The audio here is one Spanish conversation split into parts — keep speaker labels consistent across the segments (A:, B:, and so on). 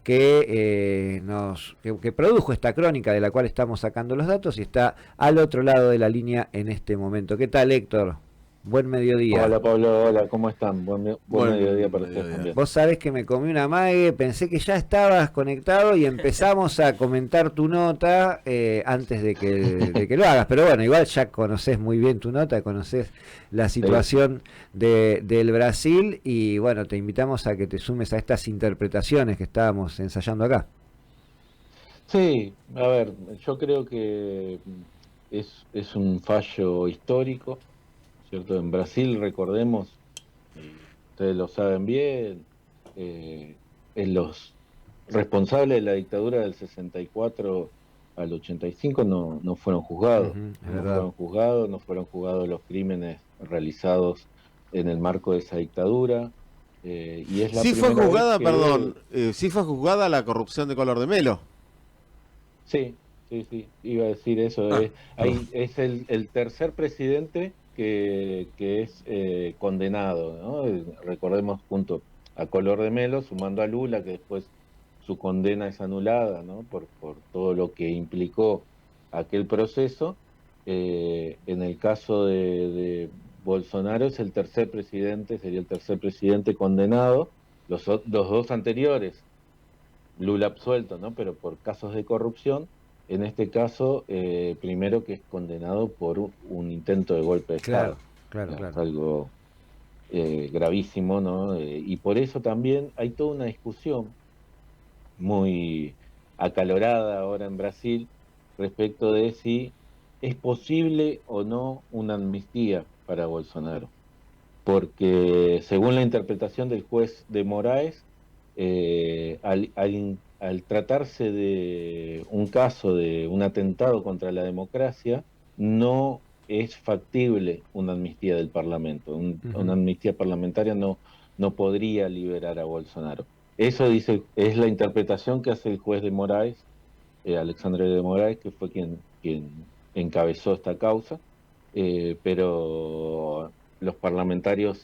A: que produjo esta crónica de la cual estamos sacando los datos y está al otro lado de la línea en este momento. ¿Qué tal, Héctor? Buen mediodía.
B: Hola Pablo, hola, ¿cómo están? Buen mediodía
C: Buen
B: para ustedes
C: mediodía.
B: también.
A: Vos sabés que me comí una mague, pensé que ya estabas conectado y empezamos a comentar tu nota antes de que lo hagas. Pero bueno, igual ya conocés muy bien tu nota, conocés la
B: Sí,
A: situación del Brasil y bueno, te invitamos a que te sumes a estas interpretaciones que estábamos ensayando acá.
B: sí, a ver, yo creo que es un fallo histórico, ¿cierto? En Brasil, recordemos, y ustedes lo saben bien, eh, en los responsables de la dictadura del 64 al 85 no fueron juzgados,
A: Ujú, es
B: no
A: verdad.
B: fueron juzgados, no fueron juzgados los crímenes realizados en el marco de esa dictadura, y es la
C: Sí fue
B: primera vez
C: juzgada,
B: que,
C: perdón, sí fue juzgada la corrupción de Color de Melo.
B: sí, sí, iba a decir eso,
C: Ah, perdón.
B: es el tercer presidente que es condenado, ¿no? Recordemos junto a Color de Melo, sumando a Lula, que después su condena es anulada, ¿no? Por todo lo que implicó aquel proceso. En el caso de Bolsonaro es el tercer presidente, sería el tercer presidente condenado. Los dos anteriores Lula absuelto, ¿no? Pero por casos de corrupción, en este caso, primero que es condenado por un intento de golpe de
A: Claro,
B: Estado.
A: claro,
B: Digamos,
A: claro.
B: algo gravísimo, ¿no? Y por eso también hay toda una discusión muy acalorada ahora en Brasil respecto de si es posible o no una amnistía para Bolsonaro, porque según la interpretación del juez de Moraes, al tratarse de un caso de un atentado contra la democracia, no es factible una amnistía del Parlamento. Una
A: Ujú.
B: amnistía parlamentaria no podría liberar a Bolsonaro. Eso dice, es la interpretación que hace el juez de Moraes, Alexandre de Moraes, que fue quien encabezó esta causa, pero los parlamentarios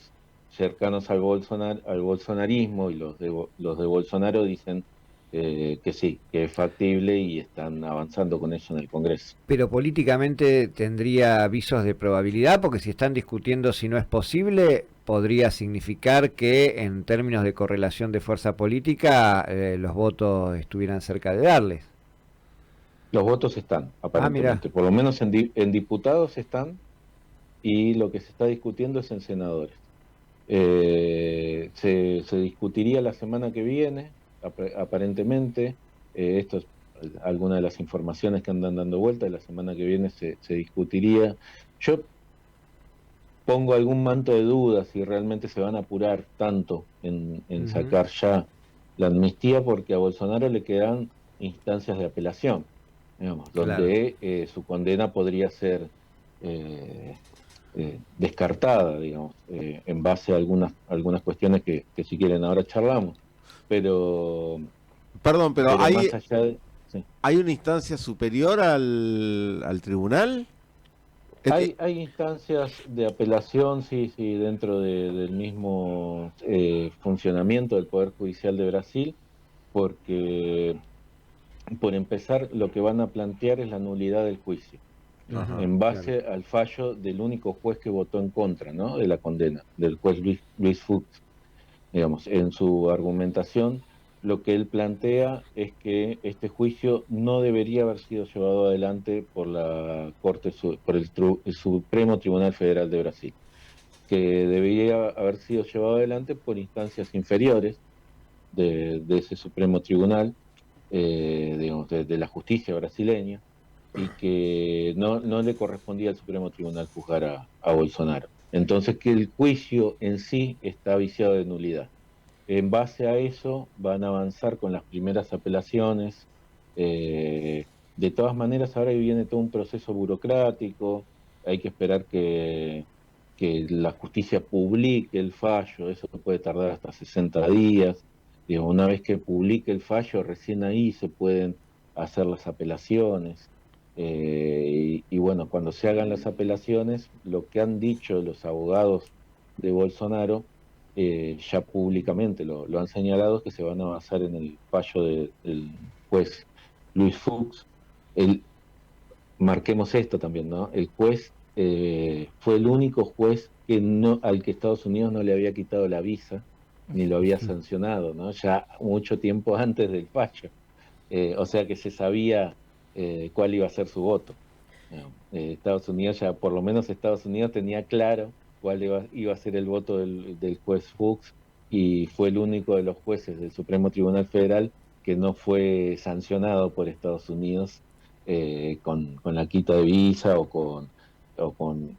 B: cercanos al bolsonarismo y los de Bolsonaro dicen que sí, que es factible y están avanzando con eso en el Congreso.
A: Pero políticamente tendría visos de probabilidad, porque si están discutiendo si no es posible, podría significar que en términos de correlación de fuerza política los votos estuvieran cerca de darles.
B: Los votos están,
A: Ah, mira.
B: aparentemente, por lo menos en diputados están, y lo que se está discutiendo es en senadores. Se discutiría la semana que viene, aparentemente. Esto es alguna de las informaciones que andan dando vuelta. La semana que viene se discutiría. Yo pongo algún manto de dudas si realmente se van a apurar tanto en
A: Ujú.
B: sacar ya la amnistía, porque a Bolsonaro le quedan instancias de apelación, digamos,
A: Claro.
B: donde su condena podría ser descartada, digamos, en base a algunas cuestiones que si quieren ahora charlamos, pero,
C: Perdón, pero
B: pero más allá de... Sí.
C: ¿hay una instancia superior al tribunal?
B: Hay instancias de apelación, sí, sí, dentro del mismo funcionamiento del Poder Judicial de Brasil, porque por empezar lo que van a plantear es la nulidad del juicio,
A: Ujú.
B: en
A: Claro.
B: base al fallo del único juez que votó en contra, ¿no? De la condena, del juez Luis Fux. Digamos, en su argumentación, lo que él plantea es que este juicio no debería haber sido llevado adelante por la por el Supremo Tribunal Federal de Brasil, que debería haber sido llevado adelante por instancias inferiores de ese Supremo Tribunal, digamos, de la justicia brasileña, y que no le correspondía al Supremo Tribunal juzgar a Bolsonaro. Entonces, que el juicio en sí está viciado de nulidad. En base a eso van a avanzar con las primeras apelaciones. De todas maneras, ahora viene todo un proceso burocrático, hay que esperar que la justicia publique el fallo, eso puede tardar hasta 60 días. Digo, una vez que publique el fallo, recién ahí se pueden hacer las apelaciones. Y bueno, cuando se hagan las apelaciones, lo que han dicho los abogados de Bolsonaro ya públicamente lo han señalado, que se van a basar en el fallo del juez Luis Fuchs. El, Marquemos esto también, ¿no? El juez fue el único juez al que Estados Unidos no le había quitado la visa ni lo había sancionado, ¿no? Ya mucho tiempo antes del fallo. O sea que se sabía cuál iba a ser su voto. ¿No? Estados Unidos ya, por lo menos Estados Unidos tenía claro cuál iba a ser el voto del juez Fuchs, y fue el único de los jueces del Supremo Tribunal Federal que no fue sancionado por Estados Unidos con la quita de visa o con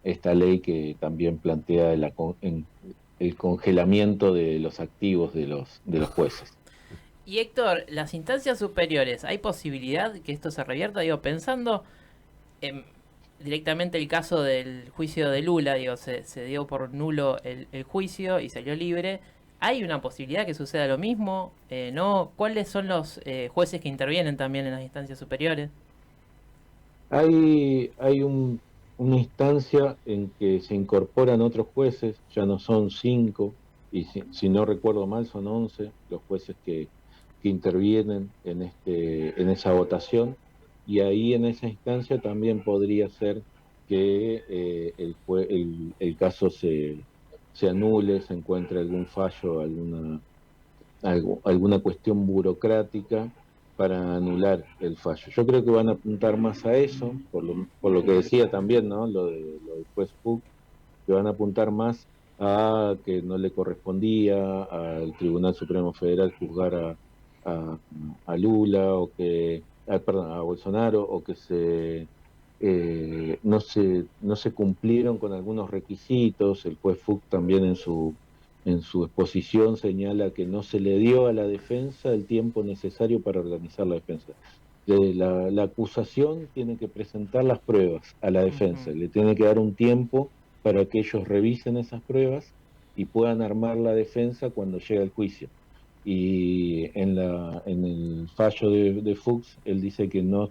B: esta ley que también plantea el congelamiento de los activos de los jueces.
D: Y Héctor, las instancias superiores, ¿hay posibilidad que esto se revierta? Digo, pensando en directamente el caso del juicio de Lula, digo, se dio por nulo el juicio y salió libre. ¿Hay una posibilidad que suceda lo mismo? ¿No? ¿Cuáles son los jueces que intervienen también en las instancias superiores?
B: Hay una instancia en que se incorporan otros jueces, ya no son 5, y si no recuerdo mal son 11 los jueces que intervienen en esa votación, y ahí en esa instancia también podría ser que el caso se anule, se encuentre algún fallo, alguna cuestión burocrática para anular el fallo. Yo creo que van a apuntar más a eso, por lo que decía también, ¿no? Lo del juez Puck, que van a apuntar más a que no le correspondía al Tribunal Supremo Federal juzgar a, a Lula, perdón, a Bolsonaro, o que no se cumplieron con algunos requisitos. El juez Fuchs también en su exposición señala que no se le dio a la defensa el tiempo necesario para organizar la defensa. La acusación tiene que presentar las pruebas a la defensa, le tiene que dar un tiempo para que ellos revisen esas pruebas y puedan armar la defensa cuando llega el juicio. Y en el fallo de Fuchs, él dice que no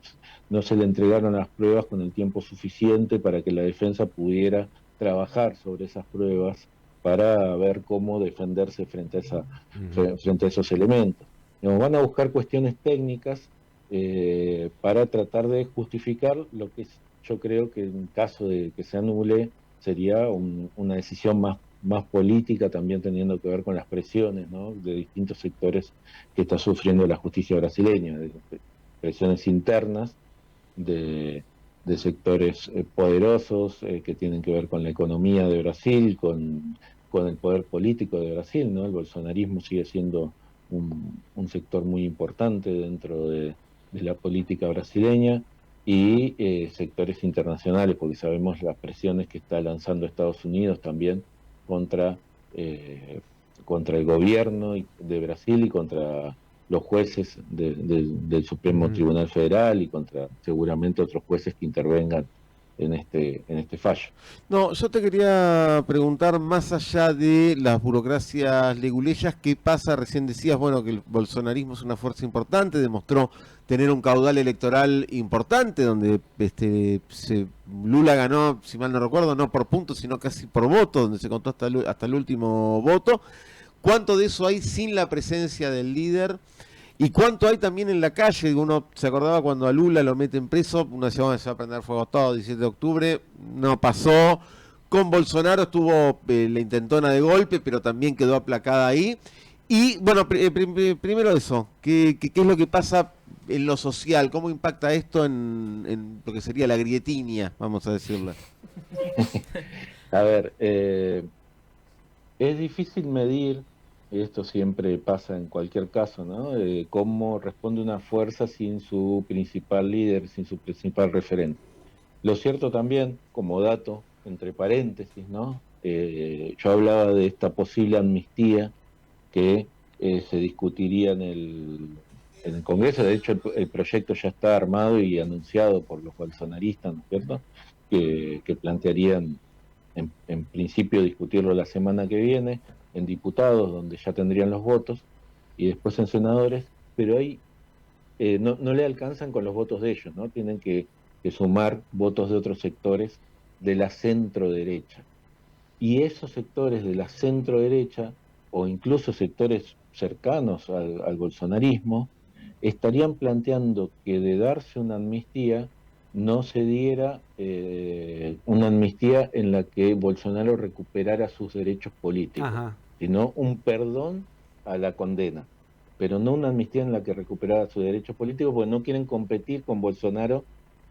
B: se le entregaron las pruebas con el tiempo suficiente para que la defensa pudiera trabajar sobre esas pruebas para ver cómo defenderse frente a esos elementos. Digamos, van a buscar cuestiones técnicas para tratar de justificar lo que yo creo que en caso de que se anule sería una decisión más política, también teniendo que ver con las presiones, ¿no?, de distintos sectores que está sufriendo la justicia brasileña, de presiones internas de sectores poderosos que tienen que ver con la economía de Brasil, con el poder político de Brasil, ¿no? El bolsonarismo sigue siendo un sector muy importante dentro de la política brasileña, y sectores internacionales, porque sabemos las presiones que está lanzando Estados Unidos también contra, contra el gobierno de Brasil y contra los jueces del Supremo Tribunal Federal, y contra seguramente otros jueces que intervengan en este fallo.
C: No, yo te quería preguntar, más allá de las burocracias leguleyas, ¿qué pasa? Recién decías, bueno, que el bolsonarismo es una fuerza importante, demostró tener un caudal electoral importante, donde Lula ganó, si mal no recuerdo, no por puntos, sino casi por votos, donde se contó hasta el último voto. ¿Cuánto de eso hay sin la presencia del líder? ¿Y cuánto hay también en la calle? Uno se acordaba cuando a Lula lo meten preso, uno decía, bueno, se va a prender fuego todo, 17 de octubre, no pasó. Con Bolsonaro estuvo la intentona de golpe, pero también quedó aplacada ahí. Y bueno, primero eso, ¿qué es lo que pasa en lo social? ¿Cómo impacta esto en lo que sería la grietinia, vamos a decirlo?
B: A ver, es difícil medir, y esto siempre pasa en cualquier caso, ¿no? Cómo responde una fuerza sin su principal líder, sin su principal referente. Lo cierto también, como dato, entre paréntesis, ¿no? Yo hablaba de esta posible amnistía que se discutiría en el Congreso. De hecho, el proyecto ya está armado y anunciado por los bolsonaristas, ¿no es cierto?, que plantearían en principio discutirlo la semana que viene en diputados, donde ya tendrían los votos, y después en senadores, pero ahí no le alcanzan con los votos de ellos, ¿no? Tienen que sumar votos de otros sectores de la centro derecha. Y esos sectores de la centro derecha o incluso sectores cercanos al bolsonarismo, estarían planteando que de darse una amnistía, no se diera una amnistía en la que Bolsonaro recuperara sus derechos políticos,
A: Ajá,
B: sino un perdón a la condena, pero no una amnistía en la que recuperara sus derechos políticos, porque no quieren competir con Bolsonaro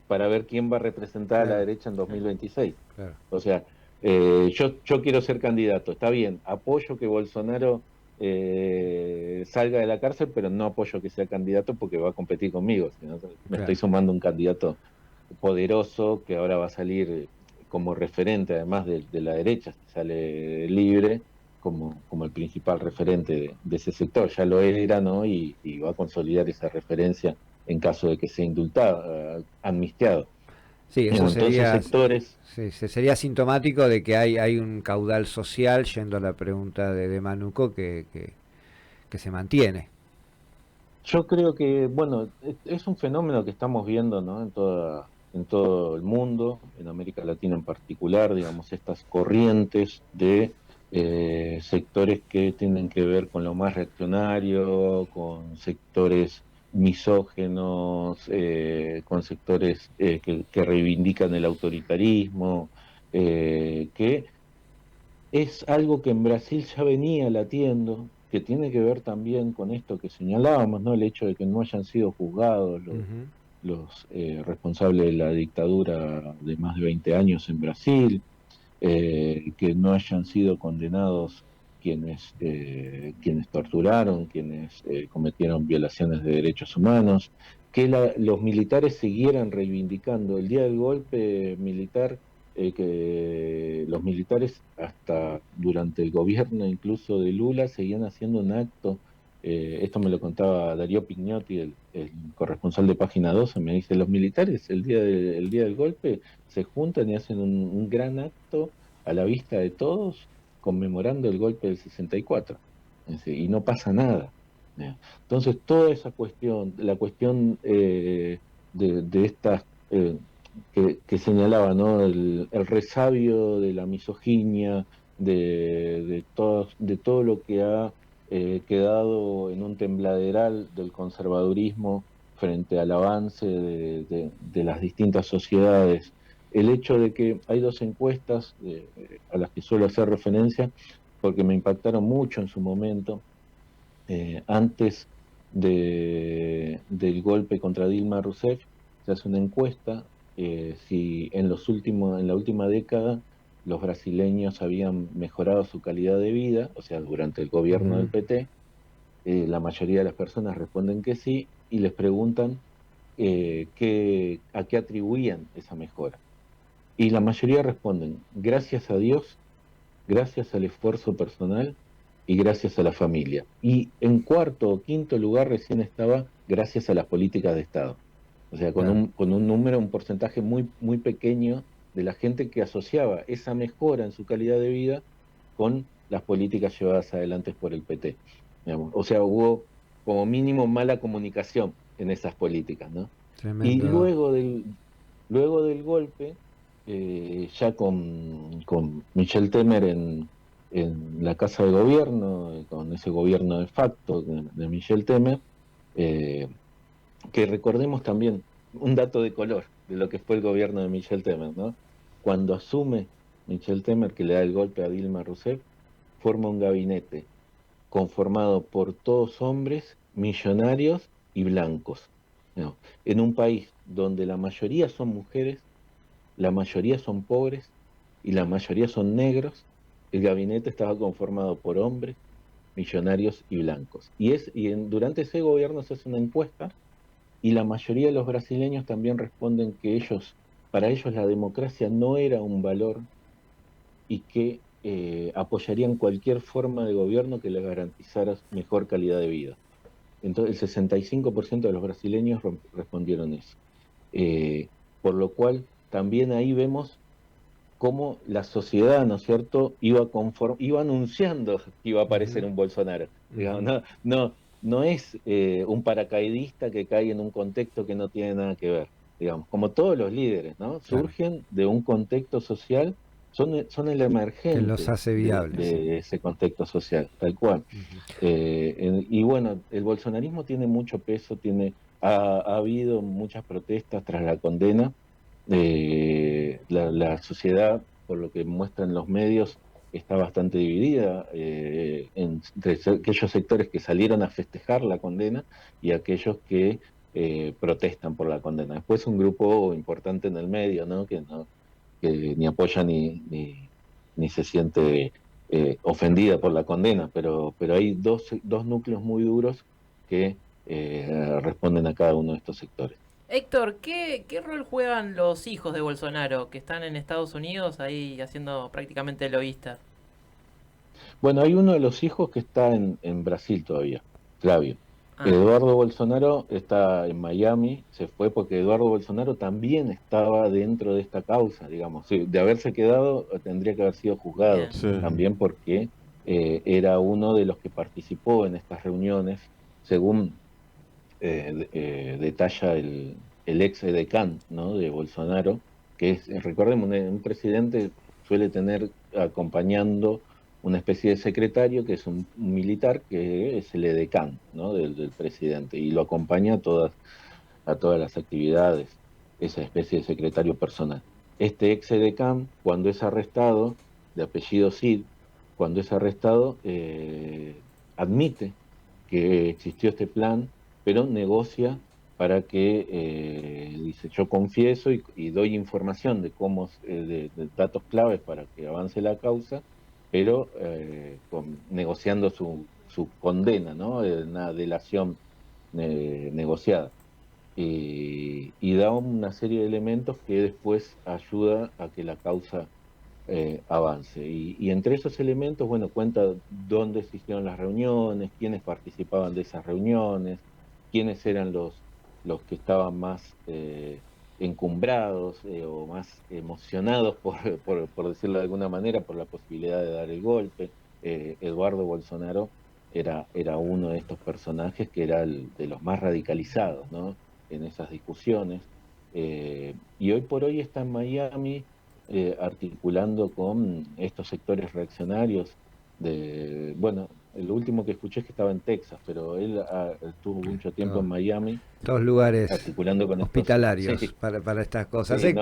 B: para ver quién va a representar a la
A: claro,
B: derecha en 2026.
A: claro.
B: O sea, yo quiero ser candidato, está bien, apoyo que Bolsonaro salga de la cárcel, pero no apoyo que sea candidato porque va a competir conmigo, sino me estoy
A: Claro.
B: sumando un candidato poderoso que ahora va a salir como referente, además de la derecha, si sale libre, como el principal referente de ese sector. Ya lo era, ¿no? Y va a consolidar esa referencia en caso de que sea indultado, amnistiado.
A: Sí, eso
B: Entonces,
A: sería,
B: sectores,
A: sí, sería sintomático de que hay un caudal social, yendo a la pregunta de Manuco, que se mantiene.
B: yo creo que, bueno, es un fenómeno que estamos viendo, ¿no? En todo el mundo, en América Latina en particular, digamos, estas corrientes de sectores que tienen que ver con lo más reaccionario, con sectores misógenos, con sectores que reivindican el autoritarismo, que es algo que en Brasil ya venía latiendo, que tiene que ver también con esto que señalábamos, ¿no? El hecho de que no hayan sido juzgados
A: Ujú.
B: los responsables de la dictadura de más de 20 años en Brasil, que no hayan sido condenados quienes torturaron, quienes cometieron violaciones de derechos humanos, que los militares siguieran reivindicando el día del golpe militar, que los militares hasta durante el gobierno incluso de Lula seguían haciendo un acto. Esto me lo contaba Darío Pignotti, el corresponsal de Página 12, me dice, los militares el día del golpe se juntan y hacen un gran acto a la vista de todos, conmemorando el golpe del 64. Y no pasa nada. Entonces, toda esa cuestión, la cuestión de estas que señalaba, ¿no? El resabio de la misoginia, de todo lo que ha quedado en un tembladeral del conservadurismo frente al avance de las distintas sociedades. El hecho de que hay dos encuestas a las que suelo hacer referencia, porque me impactaron mucho en su momento, antes del golpe contra Dilma Rousseff, se hace una encuesta si en la última década los brasileños habían mejorado su calidad de vida, o sea, durante el gobierno del
A: Ujú.
B: PT. La mayoría de las personas responden que sí y les preguntan a qué atribuían esa mejora. Y la mayoría responden, gracias a Dios, gracias al esfuerzo personal y gracias a la familia. Y en cuarto o quinto lugar recién estaba gracias a las políticas de Estado. O sea,
A: Claro.
B: con un número, un porcentaje muy, muy pequeño de la gente que asociaba esa mejora en su calidad de vida con las políticas llevadas adelante por el PT. Digamos. O sea, hubo como mínimo mala comunicación en esas políticas, ¿no? Y
A: Tremendo.
B: luego del golpe, ya con Michel Temer en la Casa de Gobierno, con ese gobierno de facto de Michel Temer, eh, que recordemos también un dato de color de lo que fue el gobierno de Michel Temer, ¿no? Cuando asume Michel Temer, que le da el golpe a Dilma Rousseff, forma un gabinete conformado por todos hombres, millonarios y blancos, ¿no? En un país donde la mayoría son mujeres, la mayoría son pobres y la mayoría son negros, el gabinete estaba conformado por hombres, millonarios y blancos. Durante ese gobierno se hace una encuesta y la mayoría de los brasileños también responden que para ellos la democracia no era un valor y que apoyarían cualquier forma de gobierno que les garantizara mejor calidad de vida. Entonces, el 65% de los brasileños respondieron eso. Por lo cual, también ahí vemos cómo la sociedad, ¿no es cierto?, iba anunciando que iba a aparecer
A: Ujú,
B: un Bolsonaro. Digamos,
A: ujú.
B: no es un paracaidista que cae en un contexto que no tiene nada que ver. Digamos, como todos los líderes, ¿no?
A: Claro.
B: Surgen de un contexto social son el emergente
A: que los hace viables.
B: de ese contexto social, tal cual. Y bueno, el bolsonarismo tiene mucho peso, ha habido muchas protestas tras la condena. La sociedad, por lo que muestran los medios, está bastante dividida entre aquellos sectores que salieron a festejar la condena y aquellos que protestan por la condena. Después un grupo importante en el medio, ¿no? Que ni apoya ni se siente ofendida por la condena, pero hay dos núcleos muy duros que responden a cada uno de estos sectores.
D: Héctor, ¿qué rol juegan los hijos de Bolsonaro que están en Estados Unidos ahí haciendo prácticamente lobistas?
B: Bueno, hay uno de los hijos que está en Brasil todavía, Flavio.
D: Ah,
B: Eduardo Bolsonaro está en Miami, se fue porque Eduardo Bolsonaro también estaba dentro de esta causa, digamos. Sí, de haberse quedado, tendría que haber sido juzgado
D: bien.
C: Sí.
B: también porque era uno de los que participó en estas reuniones, según detalla el ex edecán, ¿no?, de Bolsonaro, que es, recordemos, un presidente suele tener acompañando una especie de secretario que es un militar que es el edecán, ¿no?, del presidente, y lo acompaña a todas las actividades, esa especie de secretario personal. Este ex edecán, cuando es arrestado, de apellido Cid, cuando es arrestado, admite que existió este plan, pero negocia para que, dice, yo confieso y doy información de cómo, de datos claves para que avance la causa, pero negociando su condena, ¿no? Una delación negociada. Y da una serie de elementos que después ayuda a que la causa avance. Y entre esos elementos, bueno, cuenta dónde se hicieron las reuniones, quiénes participaban de esas reuniones, quiénes eran los que estaban más encumbrados o más emocionados, por decirlo de alguna manera, por la posibilidad de dar el golpe. Eduardo Bolsonaro era uno de estos personajes que era de los más radicalizados, ¿no?, en esas discusiones. Y hoy por hoy está en Miami articulando con estos sectores reaccionarios bueno, el último que escuché es que estaba en Texas, pero él estuvo mucho tiempo en Miami.
A: Todos lugares
B: articulando con
A: hospitalarios
B: sí,
A: para estas cosas.
B: sí,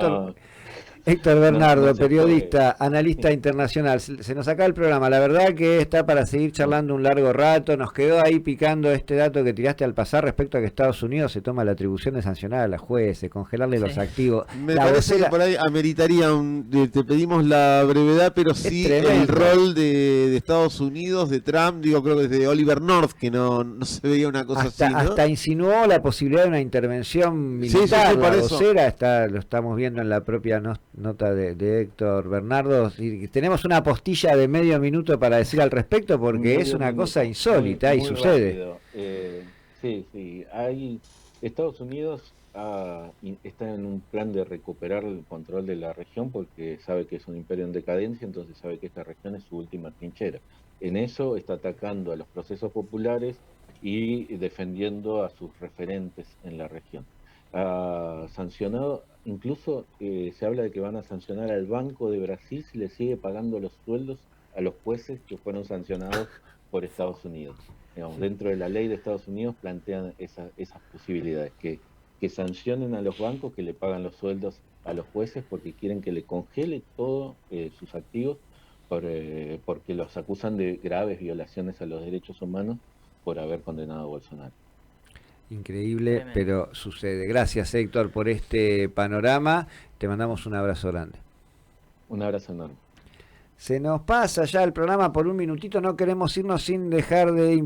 A: Héctor Bernardo,
B: no se
A: periodista,
B: puede.
A: analista internacional. Se nos acaba el programa. La verdad que está para seguir charlando un largo rato. Nos quedó ahí picando este dato que tiraste al pasar respecto a que Estados Unidos se toma la atribución de sancionar a la jueces, congelarle los activos.
C: Me
A: La
C: parece
A: vocera...
C: que por ahí ameritaría te pedimos la brevedad, pero sí el rol de Estados Unidos, de Trump, digo, creo que desde Oliver North, que no se veía una cosa así, ¿no?
A: Hasta insinuó la posibilidad de una intervención militar.
C: Sí, por
A: la
C: eso.
A: vocera, lo estamos viendo en la propia nota de Héctor Bernardo. Y tenemos una postilla de medio minuto para decir al respecto, porque es una cosa insólita y sucede.
B: Sí, Estados Unidos está en un plan de recuperar el control de la región porque sabe que es un imperio en decadencia, entonces sabe que esta región es su última trinchera. En eso está atacando a los procesos populares y defendiendo a sus referentes en la región. Ha sancionado, incluso se habla de que van a sancionar al Banco de Brasil si le sigue pagando los sueldos a los jueces que fueron sancionados por Estados Unidos. Digamos, dentro de la ley de Estados Unidos plantean esas posibilidades, que sancionen a los bancos que le pagan los sueldos a los jueces porque quieren que le congele todos sus activos porque los acusan de graves violaciones a los derechos humanos por haber condenado a Bolsonaro.
A: Increíble, pero sucede. Gracias, Héctor, por este panorama. Te mandamos un abrazo grande.
B: Un abrazo enorme.
A: Se nos pasa ya el programa por un minutito. No queremos irnos sin dejar de invitar